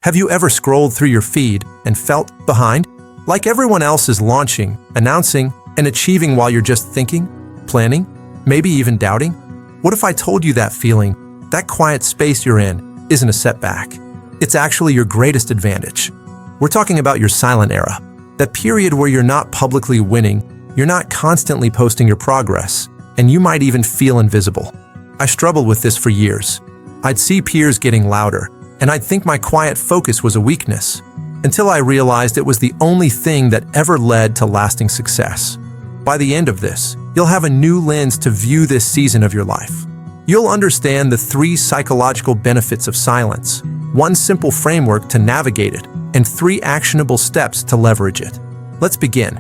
Have you ever scrolled through your feed and felt behind? Like everyone else is launching, announcing, and achieving while you're just thinking, planning, maybe even doubting? What if I told you that feeling, that quiet space you're in, isn't a setback? It's actually your greatest advantage. We're talking about your silent era, that period where you're not publicly winning, you're not constantly posting your progress, and you might even feel invisible. I struggled with this for years. I'd see peers getting louder, and I'd think my quiet focus was a weakness, until I realized it was the only thing that ever led to lasting success. By the end of this, you'll have a new lens to view this season of your life. You'll understand the 3 psychological benefits of silence, 1 simple framework to navigate it, and 3 actionable steps to leverage it. Let's begin.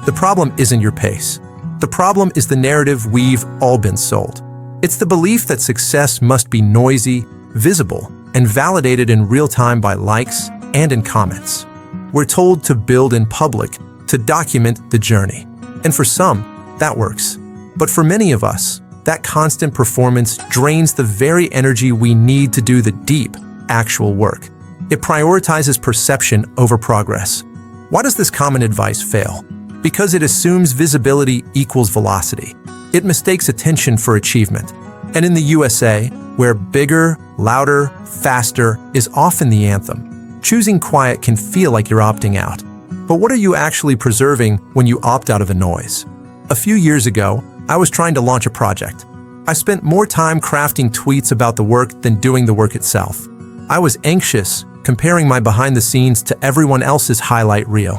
The problem isn't your pace. The problem is the narrative we've all been sold. It's the belief that success must be noisy, visible, and validated in real time by likes and in comments. We're told to build in public, to document the journey. And for some, that works. But for many of us, that constant performance drains the very energy we need to do the deep, actual work. It prioritizes perception over progress. Why does this common advice fail? Because it assumes visibility equals velocity. It mistakes attention for achievement. And in the USA, where bigger, louder, faster is often the anthem, choosing quiet can feel like you're opting out. But what are you actually preserving when you opt out of the noise? A few years ago, I was trying to launch a project. I spent more time crafting tweets about the work than doing the work itself. I was anxious, comparing my behind the scenes to everyone else's highlight reel.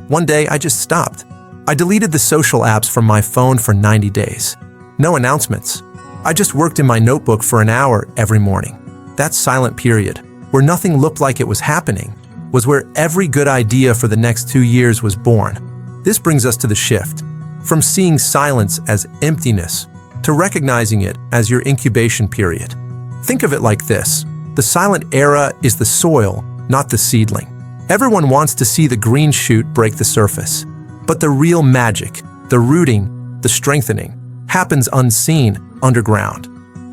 One day, I just stopped. I deleted the social apps from my phone for 90 days. No announcements. I just worked in my notebook for an hour every morning. That silent period, where nothing looked like it was happening, was where every good idea for the next 2 years was born. This brings us to the shift, from seeing silence as emptiness to recognizing it as your incubation period. Think of it like this. The silent era is the soil, not the seedling. Everyone wants to see the green shoot break the surface. But the real magic, the rooting, the strengthening, happens unseen, underground.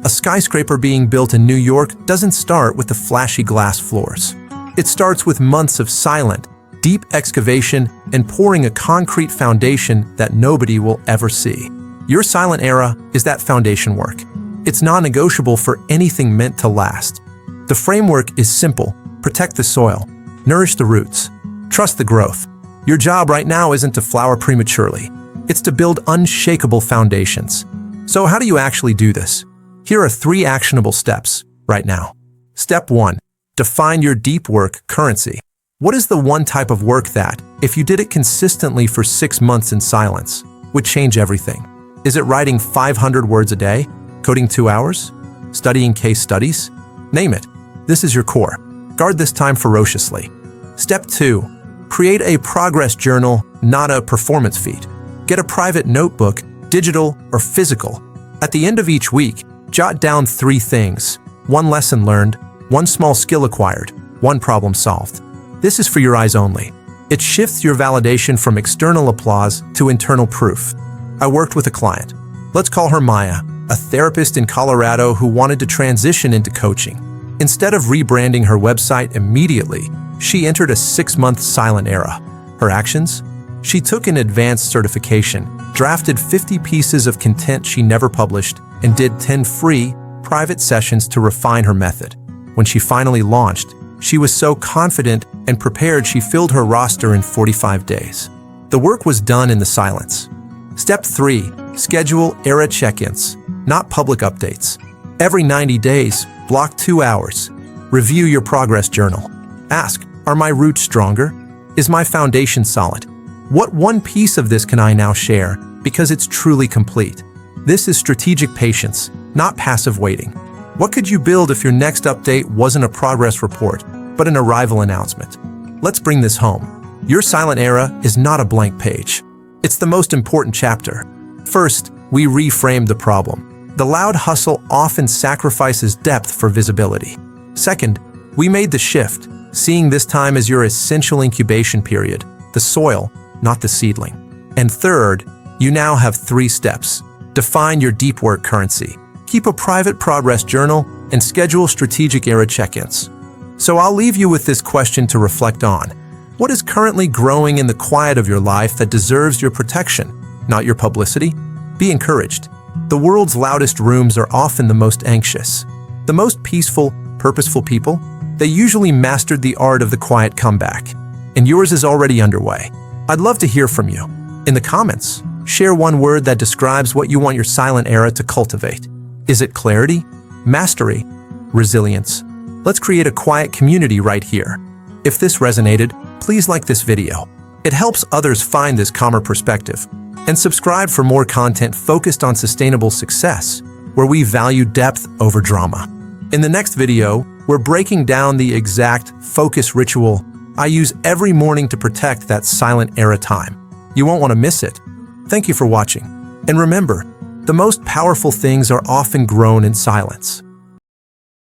A skyscraper being built in New York doesn't start with the flashy glass floors. It starts with months of silent, deep excavation and pouring a concrete foundation that nobody will ever see. Your silent era is that foundation work. It's non-negotiable for anything meant to last. The framework is simple. Protect the soil. Nourish the roots. Trust the growth. Your job right now isn't to flower prematurely. It's to build unshakable foundations. So how do you actually do this? Here are 3 actionable steps right now. Step 1. Define your deep work currency. What is the one type of work that, if you did it consistently for 6 months in silence, would change everything? Is it writing 500 words a day? Coding 2 hours? Studying case studies? Name it. This is your core. Guard this time ferociously. Step 2. Create a progress journal, not a performance feed. Get a private notebook, digital or physical. At the end of each week, jot down 3 things. 1 lesson learned, 1 small skill acquired, 1 problem solved. This is for your eyes only. It shifts your validation from external applause to internal proof. I worked with a client. Let's call her Maya, a therapist in Colorado who wanted to transition into coaching. Instead of rebranding her website immediately, she entered a 6-month silent era. Her actions? She took an advanced certification, drafted 50 pieces of content she never published, and did 10 free, private sessions to refine her method. When she finally launched, she was so confident and prepared she filled her roster in 45 days. The work was done in the silence. Step 3. Schedule era check-ins, not public updates. Every 90 days, block 2 hours. Review your progress journal. Ask, are my roots stronger? Is my foundation solid? What one piece of this can I now share because it's truly complete? This is strategic patience, not passive waiting. What could you build if your next update wasn't a progress report, but an arrival announcement? Let's bring this home. Your silent era is not a blank page. It's the most important chapter. First, we reframed the problem. The loud hustle often sacrifices depth for visibility. Second, we made the shift, seeing this time as your essential incubation period, the soil, not the seedling. And third, you now have 3 steps. Define your deep work currency. Keep a private progress journal and schedule strategic era check-ins. So I'll leave you with this question to reflect on. What is currently growing in the quiet of your life that deserves your protection, not your publicity? Be encouraged. The world's loudest rooms are often the most anxious. The most peaceful, purposeful people, they usually mastered the art of the quiet comeback. And yours is already underway. I'd love to hear from you. In the comments, share one word that describes what you want your silent era to cultivate. Is it clarity, mastery, resilience? Let's create a quiet community right here. If this resonated, please like this video. It helps others find this calmer perspective. And subscribe for more content focused on sustainable success, where we value depth over drama. In the next video, we're breaking down the exact focus ritual I use every morning to protect that silent era time. You won't want to miss it. Thank you for watching. And remember, the most powerful things are often grown in silence.